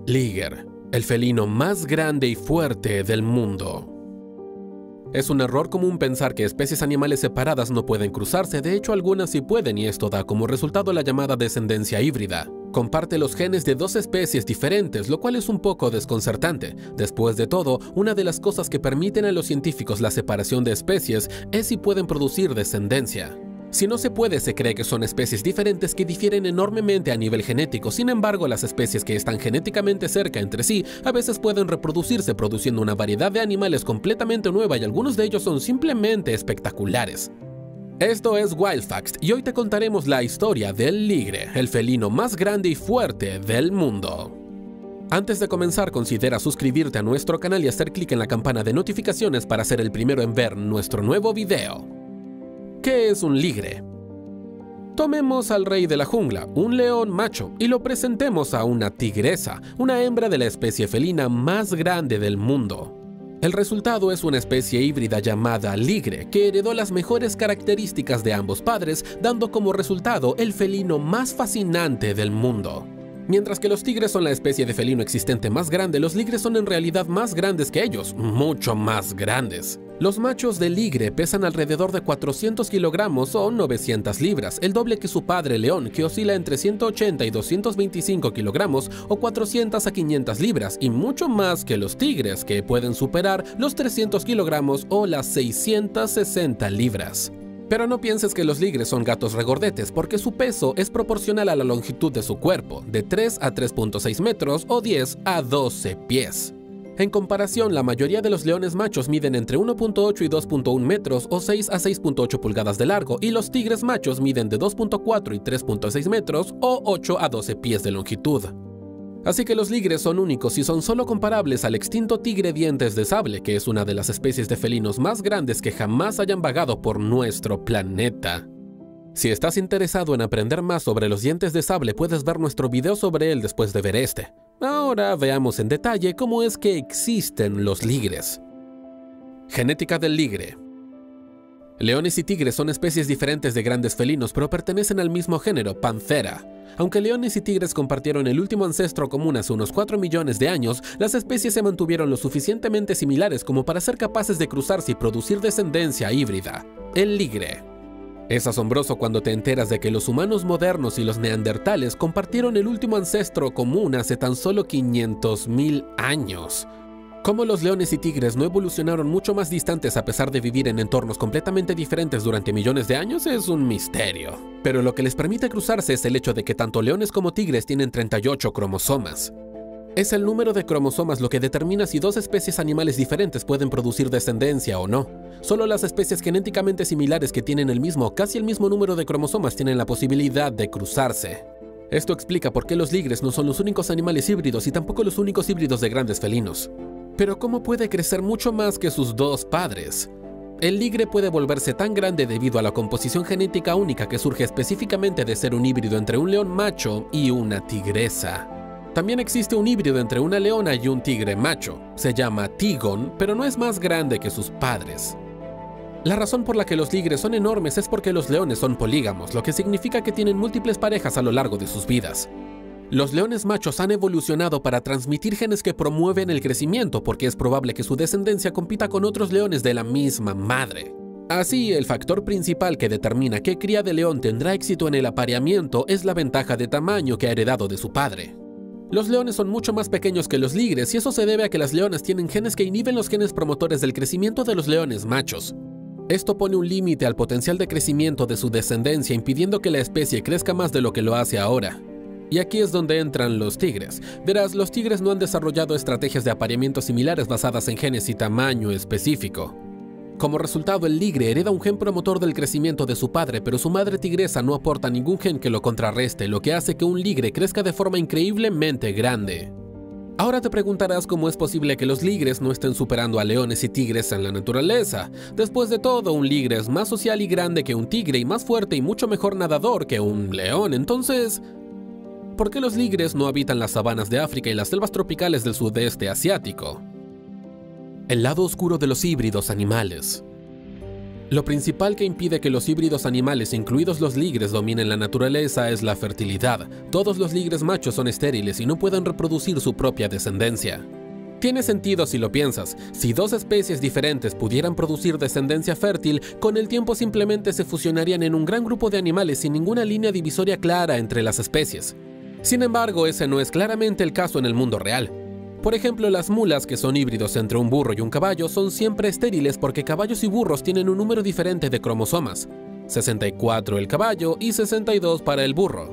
Liger, el felino más grande y fuerte del mundo. Es un error común pensar que especies animales separadas no pueden cruzarse, de hecho algunas sí pueden y esto da como resultado la llamada descendencia híbrida. Comparte los genes de dos especies diferentes, lo cual es un poco desconcertante. Después de todo, una de las cosas que permiten a los científicos la separación de especies es si pueden producir descendencia. Si no se puede, se cree que son especies diferentes que difieren enormemente a nivel genético. Sin embargo, las especies que están genéticamente cerca entre sí a veces pueden reproducirse produciendo una variedad de animales completamente nueva y algunos de ellos son simplemente espectaculares. Esto es Wild Facts y hoy te contaremos la historia del ligre, el felino más grande y fuerte del mundo. Antes de comenzar, considera suscribirte a nuestro canal y hacer clic en la campana de notificaciones para ser el primero en ver nuestro nuevo video. ¿Qué es un ligre? Tomemos al rey de la jungla, un león macho, y lo presentemos a una tigresa, una hembra de la especie felina más grande del mundo. El resultado es una especie híbrida llamada ligre, que heredó las mejores características de ambos padres, dando como resultado el felino más fascinante del mundo. Mientras que los tigres son la especie de felino existente más grande, los ligres son en realidad más grandes que ellos, mucho más grandes. Los machos de ligre pesan alrededor de 400 kilogramos o 900 libras, el doble que su padre león, que oscila entre 180 y 225 kilogramos o 400 a 500 libras, y mucho más que los tigres, que pueden superar los 300 kilogramos o las 660 libras. Pero no pienses que los ligres son gatos regordetes, porque su peso es proporcional a la longitud de su cuerpo, de 3 a 3.6 metros o 10 a 12 pies. En comparación, la mayoría de los leones machos miden entre 1.8 y 2.1 metros o 6 a 6.8 pulgadas de largo, y los tigres machos miden de 2.4 y 3.6 metros o 8 a 12 pies de longitud. Así que los ligres son únicos y son solo comparables al extinto tigre dientes de sable, que es una de las especies de felinos más grandes que jamás hayan vagado por nuestro planeta. Si estás interesado en aprender más sobre los dientes de sable, puedes ver nuestro video sobre él después de ver este. Ahora veamos en detalle cómo es que existen los ligres. Genética del ligre. Leones y tigres son especies diferentes de grandes felinos, pero pertenecen al mismo género, Panthera. Aunque leones y tigres compartieron el último ancestro común hace unos 4 millones de años, las especies se mantuvieron lo suficientemente similares como para ser capaces de cruzarse y producir descendencia híbrida, el ligre. Es asombroso cuando te enteras de que los humanos modernos y los neandertales compartieron el último ancestro común hace tan solo 500.000 años. Cómo los leones y tigres no evolucionaron mucho más distantes a pesar de vivir en entornos completamente diferentes durante millones de años es un misterio. Pero lo que les permite cruzarse es el hecho de que tanto leones como tigres tienen 38 cromosomas. Es el número de cromosomas lo que determina si dos especies animales diferentes pueden producir descendencia o no. Solo las especies genéticamente similares que tienen el mismo o casi el mismo número de cromosomas tienen la posibilidad de cruzarse. Esto explica por qué los ligres no son los únicos animales híbridos y tampoco los únicos híbridos de grandes felinos. Pero ¿cómo puede crecer mucho más que sus dos padres? El ligre puede volverse tan grande debido a la composición genética única que surge específicamente de ser un híbrido entre un león macho y una tigresa. También existe un híbrido entre una leona y un tigre macho. Se llama tigón, pero no es más grande que sus padres. La razón por la que los ligres son enormes es porque los leones son polígamos, lo que significa que tienen múltiples parejas a lo largo de sus vidas. Los leones machos han evolucionado para transmitir genes que promueven el crecimiento, porque es probable que su descendencia compita con otros leones de la misma madre. Así, el factor principal que determina qué cría de león tendrá éxito en el apareamiento es la ventaja de tamaño que ha heredado de su padre. Los leones son mucho más pequeños que los ligres y eso se debe a que las leonas tienen genes que inhiben los genes promotores del crecimiento de los leones machos. Esto pone un límite al potencial de crecimiento de su descendencia, impidiendo que la especie crezca más de lo que lo hace ahora. Y aquí es donde entran los tigres. Verás, los tigres no han desarrollado estrategias de apareamiento similares basadas en genes y tamaño específico. Como resultado, el ligre hereda un gen promotor del crecimiento de su padre, pero su madre tigresa no aporta ningún gen que lo contrarreste, lo que hace que un ligre crezca de forma increíblemente grande. Ahora te preguntarás cómo es posible que los ligres no estén superando a leones y tigres en la naturaleza. Después de todo, un ligre es más social y grande que un tigre y más fuerte y mucho mejor nadador que un león. Entonces, ¿por qué los ligres no habitan las sabanas de África y las selvas tropicales del sudeste asiático? El lado oscuro de los híbridos animales. Lo principal que impide que los híbridos animales, incluidos los ligres, dominen la naturaleza es la fertilidad. Todos los ligres machos son estériles y no pueden reproducir su propia descendencia. Tiene sentido si lo piensas. Si dos especies diferentes pudieran producir descendencia fértil, con el tiempo simplemente se fusionarían en un gran grupo de animales sin ninguna línea divisoria clara entre las especies. Sin embargo, ese no es claramente el caso en el mundo real. Por ejemplo, las mulas, que son híbridos entre un burro y un caballo, son siempre estériles porque caballos y burros tienen un número diferente de cromosomas, 64 el caballo y 62 para el burro.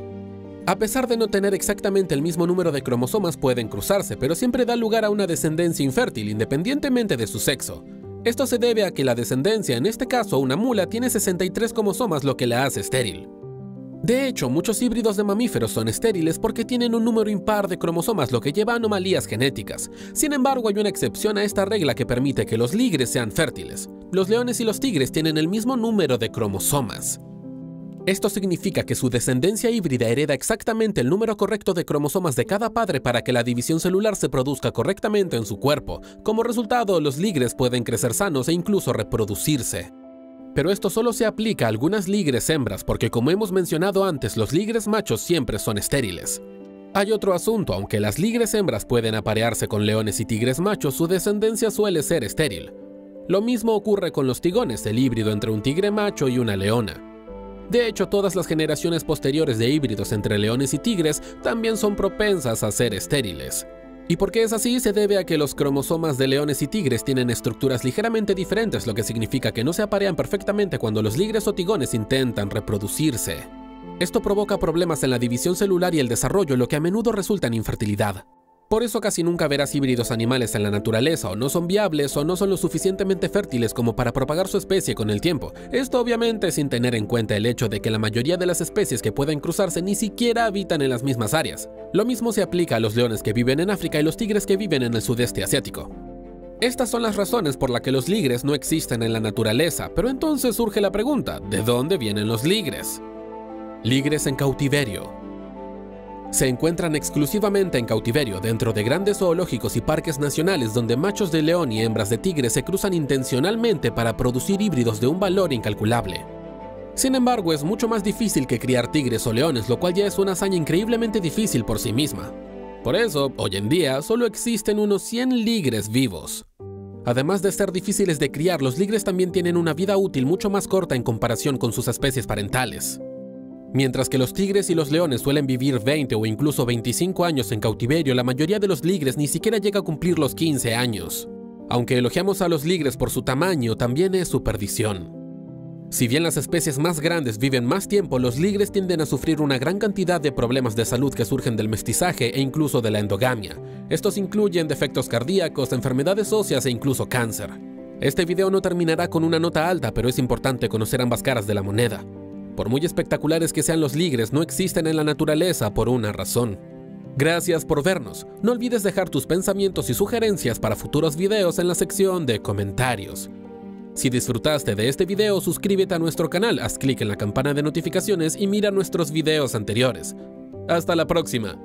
A pesar de no tener exactamente el mismo número de cromosomas, pueden cruzarse, pero siempre da lugar a una descendencia infértil, independientemente de su sexo. Esto se debe a que la descendencia, en este caso una mula, tiene 63 cromosomas, lo que la hace estéril. De hecho, muchos híbridos de mamíferos son estériles porque tienen un número impar de cromosomas, lo que lleva a anomalías genéticas. Sin embargo, hay una excepción a esta regla que permite que los ligres sean fértiles. Los leones y los tigres tienen el mismo número de cromosomas. Esto significa que su descendencia híbrida hereda exactamente el número correcto de cromosomas de cada padre para que la división celular se produzca correctamente en su cuerpo. Como resultado, los ligres pueden crecer sanos e incluso reproducirse. Pero esto solo se aplica a algunas ligres hembras, porque como hemos mencionado antes, los ligres machos siempre son estériles. Hay otro asunto: aunque las ligres hembras pueden aparearse con leones y tigres machos, su descendencia suele ser estéril. Lo mismo ocurre con los tigones, el híbrido entre un tigre macho y una leona. De hecho, todas las generaciones posteriores de híbridos entre leones y tigres también son propensas a ser estériles. ¿Y por qué es así? Se debe a que los cromosomas de leones y tigres tienen estructuras ligeramente diferentes, lo que significa que no se aparean perfectamente cuando los ligres o tigones intentan reproducirse. Esto provoca problemas en la división celular y el desarrollo, lo que a menudo resulta en infertilidad. Por eso casi nunca verás híbridos animales en la naturaleza, o no son viables o no son lo suficientemente fértiles como para propagar su especie con el tiempo. Esto obviamente sin tener en cuenta el hecho de que la mayoría de las especies que pueden cruzarse ni siquiera habitan en las mismas áreas. Lo mismo se aplica a los leones que viven en África y los tigres que viven en el sudeste asiático. Estas son las razones por las que los ligres no existen en la naturaleza, pero entonces surge la pregunta: ¿de dónde vienen los ligres? Ligres en cautiverio. Se encuentran exclusivamente en cautiverio, dentro de grandes zoológicos y parques nacionales donde machos de león y hembras de tigre se cruzan intencionalmente para producir híbridos de un valor incalculable. Sin embargo, es mucho más difícil que criar tigres o leones, lo cual ya es una hazaña increíblemente difícil por sí misma. Por eso, hoy en día, solo existen unos 100 ligres vivos. Además de ser difíciles de criar, los ligres también tienen una vida útil mucho más corta en comparación con sus especies parentales. Mientras que los tigres y los leones suelen vivir 20 o incluso 25 años en cautiverio, la mayoría de los ligres ni siquiera llega a cumplir los 15 años. Aunque elogiamos a los ligres por su tamaño, también es su perdición. Si bien las especies más grandes viven más tiempo, los ligres tienden a sufrir una gran cantidad de problemas de salud que surgen del mestizaje e incluso de la endogamia. Estos incluyen defectos cardíacos, enfermedades óseas e incluso cáncer. Este video no terminará con una nota alta, pero es importante conocer ambas caras de la moneda. Por muy espectaculares que sean los ligres, no existen en la naturaleza por una razón. Gracias por vernos. No olvides dejar tus pensamientos y sugerencias para futuros videos en la sección de comentarios. Si disfrutaste de este video, suscríbete a nuestro canal, haz clic en la campana de notificaciones y mira nuestros videos anteriores. ¡Hasta la próxima!